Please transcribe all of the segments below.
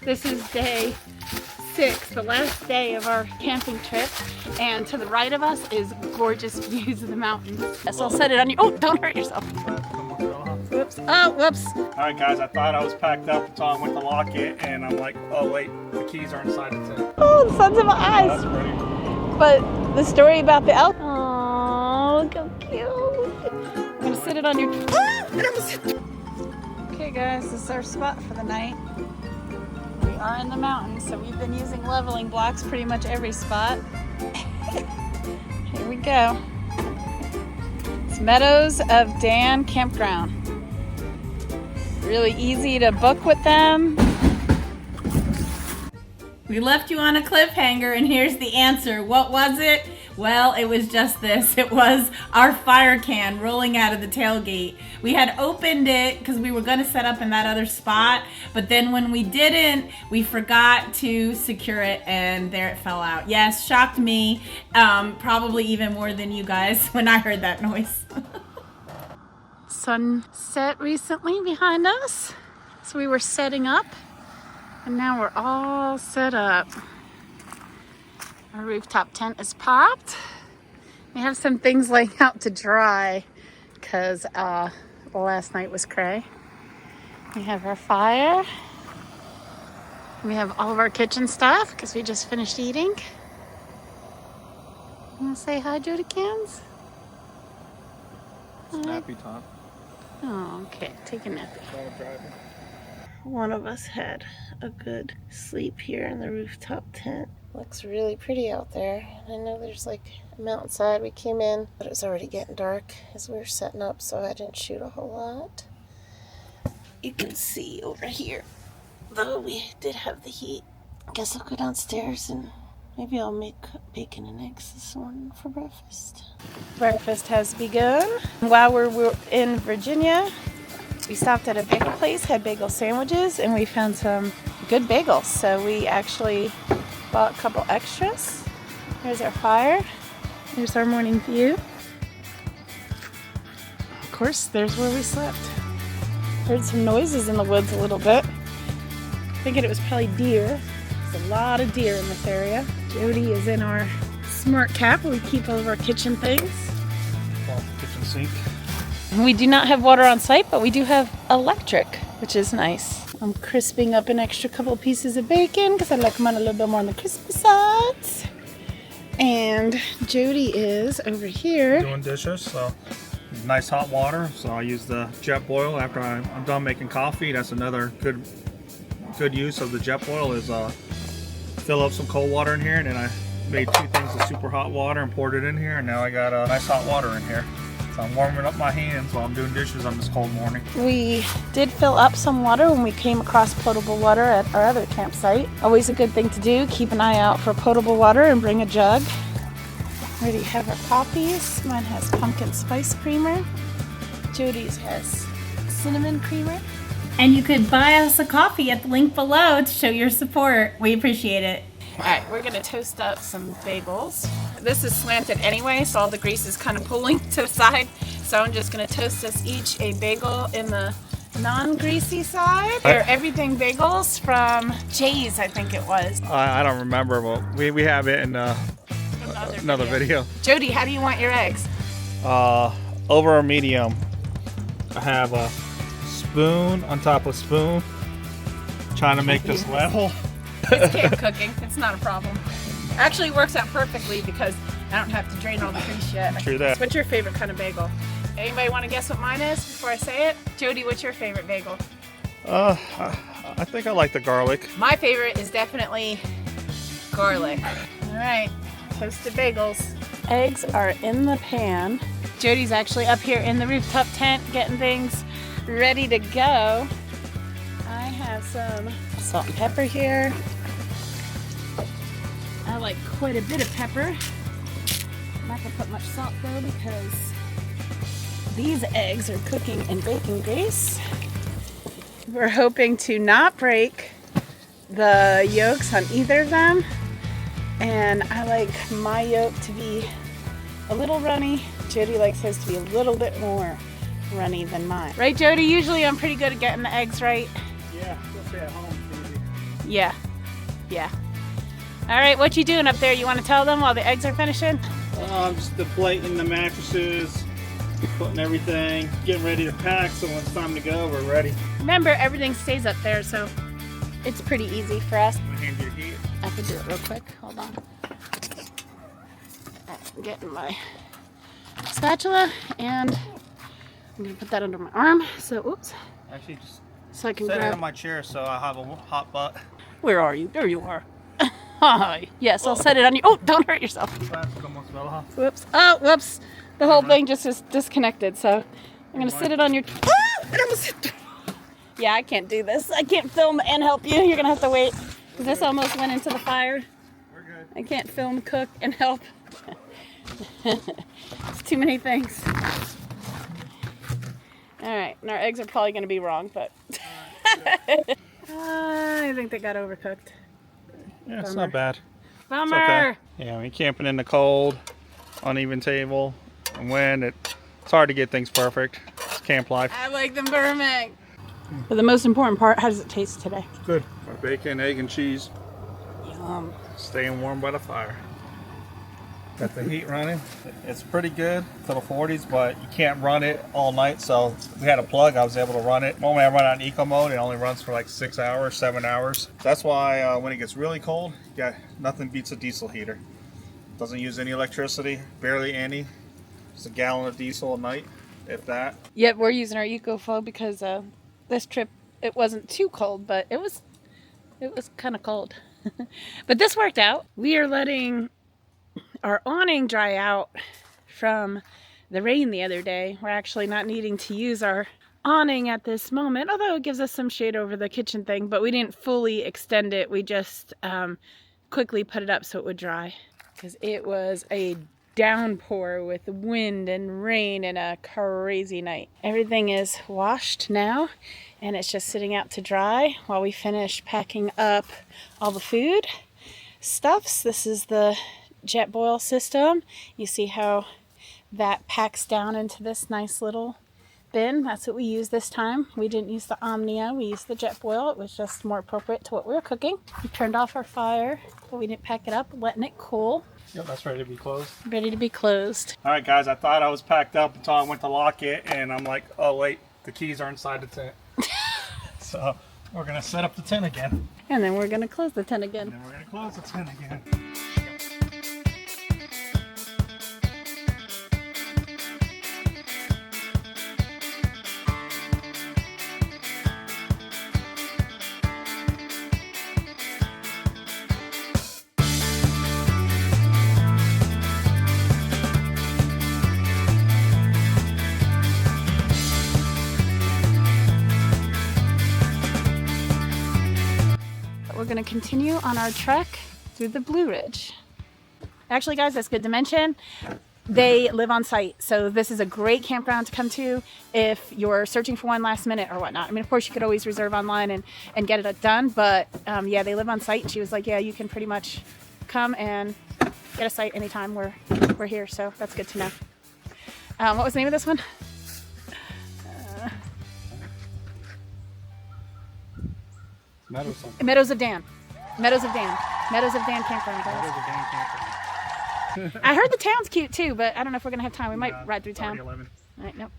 This is day 6, the last day of our camping trip, and to the right of us is gorgeous views of the mountains. So I'll set it on you. Oh, don't hurt yourself. Whoops. Oh, whoops. All right, guys, I thought I was packed up until I went to lock it, and I'm like, oh, wait, the keys are inside the tent. Oh, the sun's in my eyes. Oh, that's pretty. But the story about the elk. Oh, look how cute. I'm gonna sit it on your. Okay, guys, this is our spot for the night. We are in the mountains, so we've been using leveling blocks pretty much every spot. Here we go. It's Meadows of Dan Campground. Really easy to book with them. We left you on a cliffhanger, and here's the answer. What was it? Well, it was just this. It was our fire can rolling out of the tailgate. We had opened it because we were going to set up in that other spot, but then when we didn't, we forgot to secure it, and there it fell out. Yes, shocked me, probably even more than you guys when I heard that noise. Sunset recently behind us, so we were setting up. And now we're all set up. Our rooftop tent is popped. We have some things laying out to dry because last night was cray. We have our fire. We have all of our kitchen stuff because we just finished eating. You want to say hi, Jody Cans? Snappy time. Oh, okay. Take a nap. One of us had a good sleep here in the rooftop tent. Looks really pretty out there. I know there's like a mountainside. We came in, but it was already getting dark as we were setting up, so I didn't shoot a whole lot. You can see over here, though we did have the heat. I guess I'll go downstairs and maybe I'll make bacon and eggs this morning for breakfast. Breakfast has begun. While we're in Virginia, we stopped at a bagel place, had bagel sandwiches, and we found some good bagels. So we actually bought a couple extras. There's our fire. There's our morning view. Of course, there's where we slept. Heard some noises in the woods a little bit. Thinking it was probably deer. There's a lot of deer in this area. Jody is in our smart cap where we keep all of our kitchen things. Well, kitchen sink. We do not have water on site, but we do have electric, which is nice. I'm crisping up an extra couple of pieces of bacon because I like them on a little bit more on the crispy sides. And Jody is over here Doing dishes, so nice hot water. So I use the Jetboil after I'm done making coffee. That's another good use of the Jetboil is fill up some cold water in here, and then I made 2 things of super hot water and poured it in here, and now I got nice hot water in here. So I'm warming up my hands while I'm doing dishes on this cold morning. We did fill up some water when we came across potable water at our other campsite. Always a good thing to do. Keep an eye out for potable water and bring a jug. We already have our coffees. Mine has pumpkin spice creamer. Jody's has cinnamon creamer. And you could buy us a coffee at the link below to show your support. We appreciate it. All right, we're gonna toast up some bagels. This is slanted anyway, so all the grease is kind of pulling to the side. So I'm just gonna toast us each a bagel in the non-greasy side. They're everything bagels from Jay's, I think it was. I don't remember, but we have it in another video. Jody, how do you want your eggs? Over a medium. I have a spoon on top of spoon. Trying to make this level. It's camp cooking. It's not a problem. Actually, it works out perfectly because I don't have to drain all the grease yet. True that. What's your favorite kind of bagel? Anybody want to guess what mine is before I say it? Jody, what's your favorite bagel? I think I like the garlic. My favorite is definitely garlic. All right, toasted bagels. Eggs are in the pan. Jody's actually up here in the rooftop tent getting things ready to go. I have some salt and pepper here. I like quite a bit of pepper. I'm not gonna put much salt though because these eggs are cooking in bacon grease. We're hoping to not break the yolks on either of them. And I like my yolk to be a little runny. Jody likes his to be a little bit more runny than mine. Right, Jody? Usually I'm pretty good at getting the eggs right. Yeah, especially at home. Yeah. Yeah. All right, what you doing up there? You want to tell them while the eggs are finishing? I'm just deflating the mattresses, putting everything, getting ready to pack, so when it's time to go, we're ready. Remember, everything stays up there, so it's pretty easy for us. I'm gonna hand you the heat. I can do it real quick. Hold on. I'm getting my spatula, and I'm gonna put that under my arm. So, oops. Actually, just So I can set it grab. on my chair so I have a hot butt. Where are you? There you are. Hi. Yes, I'll set it on you. Oh, don't hurt yourself. Almost fell off. Whoops. Oh, whoops. The whole thing just is disconnected. So I'm gonna sit it on your. Ah! It almost hit. Yeah, I can't do this. I can't film and help you. You're gonna have to wait. This almost went into the fire. We're good. I can't film, cook, and help. It's too many things. All right, and our eggs are probably gonna be wrong, but I think they got overcooked. Yeah, it's Bummer. not bad. Bummer. It's okay. Yeah, I mean, camping in the cold, uneven table, and wind, it's hard to get things perfect. It's camp life. I like them perfect. But the most important part, how does it taste today? Good. Our bacon, egg, and cheese. Yum. Staying warm by the fire. Got the heat running. It's pretty good to the 40s, but you can't run it all night. So we had a plug. I was able to run it. Normally I run on eco mode. It only runs for like 6 hours, 7 hours. That's why when it gets really cold, nothing beats a diesel heater. Doesn't use any electricity, barely any. Just a gallon of diesel a night, if that. Yep, we're using our EcoFlow because this trip it wasn't too cold, but it was kind of cold. But this worked out. We are letting our awning dry out from the rain the other day. We're actually not needing to use our awning at this moment, although it gives us some shade over the kitchen thing, but we didn't fully extend it. We just quickly put it up so it would dry because it was a downpour with wind and rain and a crazy night. Everything is washed now and it's just sitting out to dry while we finish packing up all the food stuffs. This is the Jetboil system. You see how that packs down into this nice little bin. That's what we used this time. We didn't use the Omnia, we used the Jetboil. It was just more appropriate to what we were cooking. We turned off our fire, but we didn't pack it up, letting it cool. Yep, that's ready to be closed. Ready to be closed. All right, guys, I thought I was packed up until I went to lock it, and I'm like, oh, wait, the keys are inside the tent. So we're going to set up the tent again. And then we're going to close the tent again. And then we're going to close the tent again. We're going to continue on our trek through the Blue Ridge. Actually, guys, that's good to mention. They live on site, so this is a great campground to come to if you're searching for one last minute or whatnot. I mean, of course, you could always reserve online and get it done, but yeah, they live on site. And she was like, yeah, you can pretty much come and get a site anytime we're here, so that's good to know. What was the name of this one? Meadows of Dan. Meadows of Dan. Meadows of Dan campground, guys. I heard the town's cute too, but I don't know if we're gonna have time. We might ride through town. All right, nope.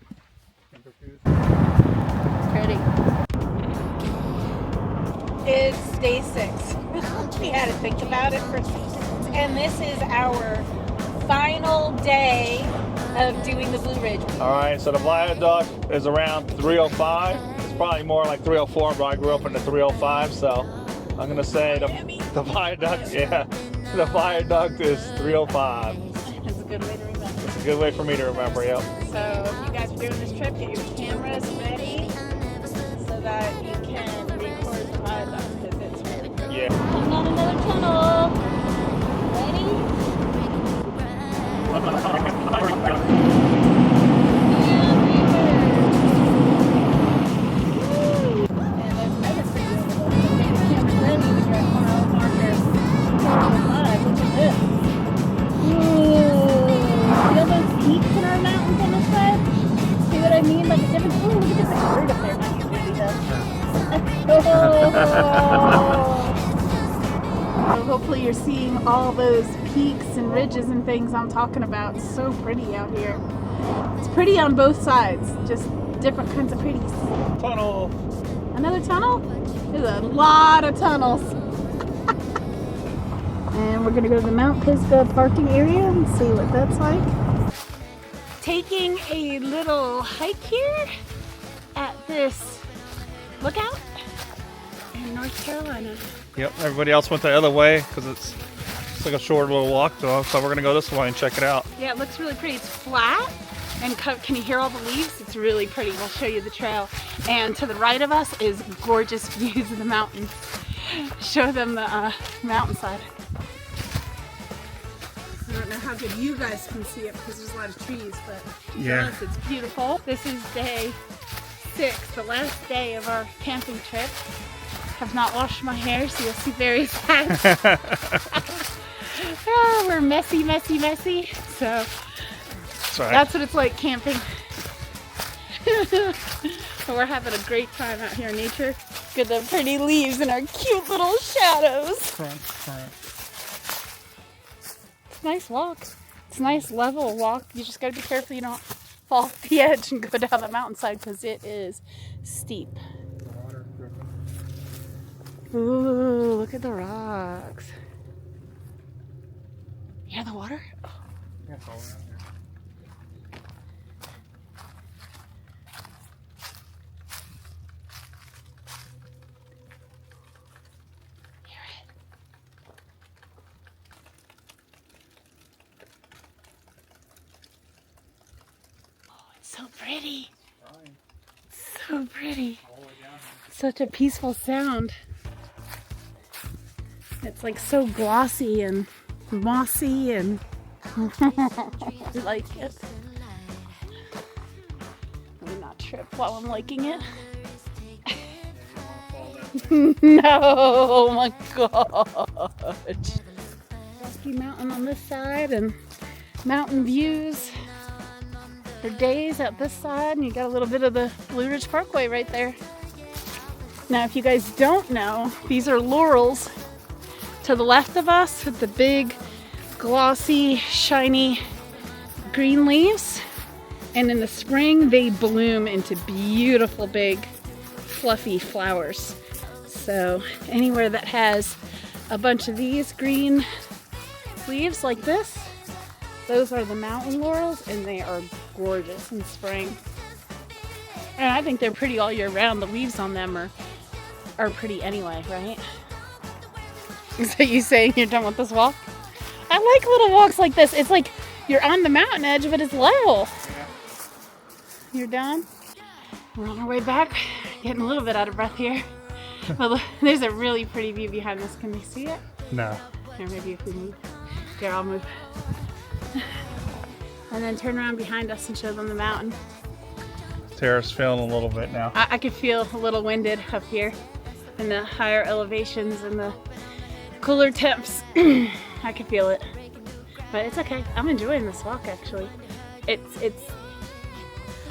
Ready. It's day 6. We had to think about it for 6 days. And this is our final day of doing the Blue Ridge. All right, so the viaduct is around 305. It's probably more like 304, but I grew up in the 305, so I'm gonna say the viaduct, yeah, the viaduct is 305. That's a good way to remember. It's a good way for me to remember, yep. So if you guys are doing this trip, get your cameras ready so that you can record the viaduct because it's really good. Yeah. Coming on another tunnel. Ready? hopefully you're seeing all those peaks and ridges and things I'm talking about. It's so pretty out here. It's pretty on both sides, just different kinds of pretties. Tunnel. Another tunnel? There's a lot of tunnels. And we're gonna go to the Mount Pisgah parking area and see what that's like. Taking a little hike here at this lookout in North Carolina. Yep, everybody else went the other way because it's like a short little walk, so we're gonna go this way and check it out. Yeah, it looks really pretty. It's flat, and can you hear all the leaves? It's really pretty. We'll show you the trail. And to the right of us is gorgeous views of the mountains. Show them the mountainside. I don't know how good you guys can see it because there's a lot of trees, but yeah, for us it's beautiful. This is day 6, the last day of our camping trip. Have not washed my hair, so you'll see very fast. Oh, we're messy, messy, messy. So that's what it's like camping. But we're having a great time out here in nature. Look at the pretty leaves and our cute little shadows. It's a nice walk. It's a nice level walk. You just gotta be careful you don't fall off the edge and go down the mountainside because it is steep. Ooh, look at the rocks. You hear the water? Oh. Yeah, it's all around here. Hear it? Oh, it's so pretty. So pretty. Such a peaceful sound. It's like so glossy and mossy and I like it. Let me not trip while I'm liking it. No, oh my gosh. Rocky Mountain on this side and mountain views for days out this side, and you got a little bit of the Ridge Parkway right there. Now, if you guys don't know, these are laurels to the left of us with the big, glossy, shiny green leaves. And in the spring, they bloom into beautiful, big, fluffy flowers. So anywhere that has a bunch of these green leaves like this, those are the mountain laurels, and they are gorgeous in spring. And I think they're pretty all year round. The leaves on them are pretty anyway, right? Is that you saying you're done with this walk? I like little walks like this. It's like you're on the mountain edge, but it's level. Yeah. You're done? We're on our way back. Getting a little bit out of breath here. But look, there's a really pretty view behind us. Can they see it? No. Or maybe if we move. Here, I'll move. And then turn around behind us and show them the mountain. Tara's feeling a little bit now. I could feel a little winded up here in the higher elevations and the cooler temps. I could feel it, but it's okay. I'm enjoying this walk actually. It's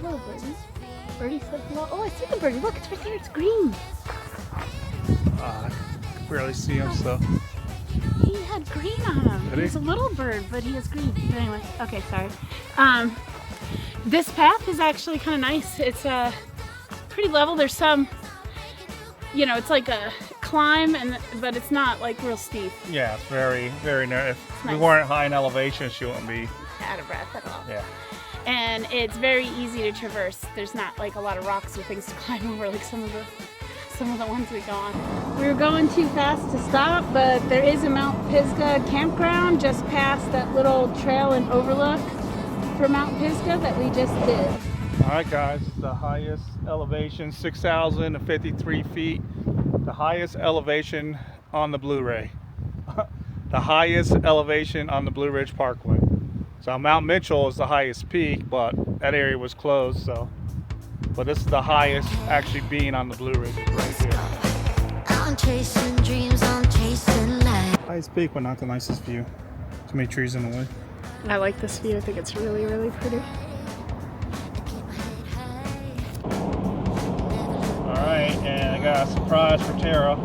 hello birdie. Birdie said hello. Oh, I see the birdie. Look, it's right there. It's green. I can barely see him, so. He had green on him. Did he? He's a little bird, but he has green. But anyway, okay, sorry. This path is actually kind of nice. It's pretty level. There's some, it's like a climb, but it's not like real steep. Yeah, it's very, very narrow. If we Nice. weren't high in elevation, she wouldn't be. Out of breath at all. Yeah. And it's very easy to traverse. There's not like a lot of rocks or things to climb over like some of the ones we go on. We were going too fast to stop, but there is a Mount Pisgah campground just past that little trail and overlook for Mount Pisgah that we just did. All right, guys, the highest elevation, 6,053 feet. The highest elevation on the Blu-ray. The highest elevation on the Blue Ridge Parkway. So Mount Mitchell is the highest peak, but that area was closed, so. But this is the highest actually being on the Blue Ridge right here. I'm chasing dreams, I'm chasing life. Highest peak, but not the nicest view. Too many trees in the way. I like this view. I think it's really, really pretty. All right, and I got a surprise for Tara.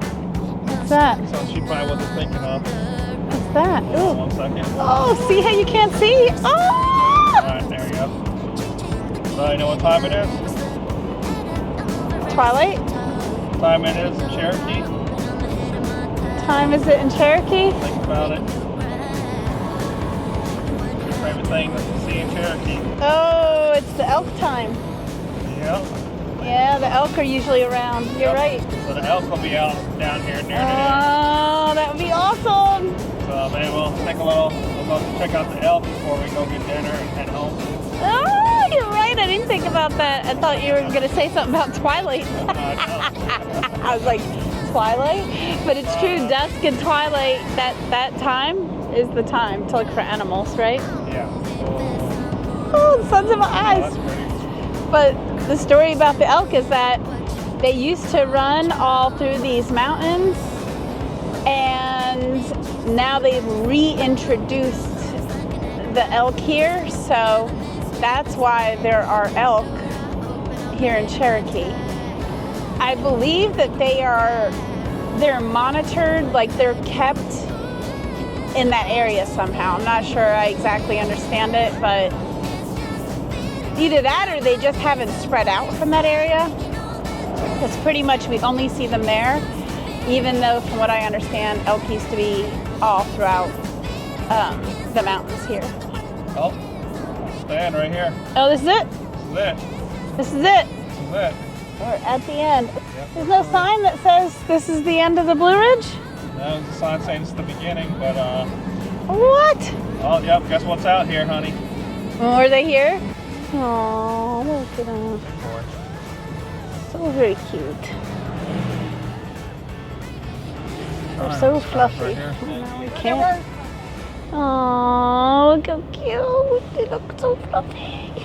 What's that? So she probably wasn't thinking of. What's that? Hold on Ooh. 1 second. Oh, see how you can't see? Oh! Alright, there you go. So you know what time it is? Twilight? Time it is in Cherokee. Time is it in Cherokee? Think about it. Favorite thing to see in Cherokee. Oh, it's the elk time. Yep. Yeah, the elk are usually around. You're Yep. right. So the elk will be out down here near the Oh, that would be awesome. end. So maybe we'll we'll go check out the elk before we go get dinner and head home. Oh, you're right. I didn't think about that. I thought you were going to say something about Twilight. I was like, Twilight? But it's true, dusk and twilight, that time is the time to look for animals, right? Yeah. Oh, the sun's in my Oh, eyes. that's pretty. But the story about the elk is that they used to run all through these mountains, and now they've reintroduced the elk here, so that's why there are elk here in Cherokee. I believe that they're monitored, like they're kept in that area somehow. I'm not sure I exactly understand it, but either that or they just haven't spread out from that area. Because pretty much we only see them there, even though from what I understand, elk used to be all throughout the mountains here. Oh, stand right here. Oh, this is it? This is it. This is it. This is it. We're at the end. Yep. There's no sign that says this is the end of the Blue Ridge? No, there's a sign saying it's the beginning, but What? oh, yep, guess what's out here, honey? Were they here? Oh, look at them. So very cute. They're so fluffy. No, we can't. Oh, look how cute. They look so fluffy.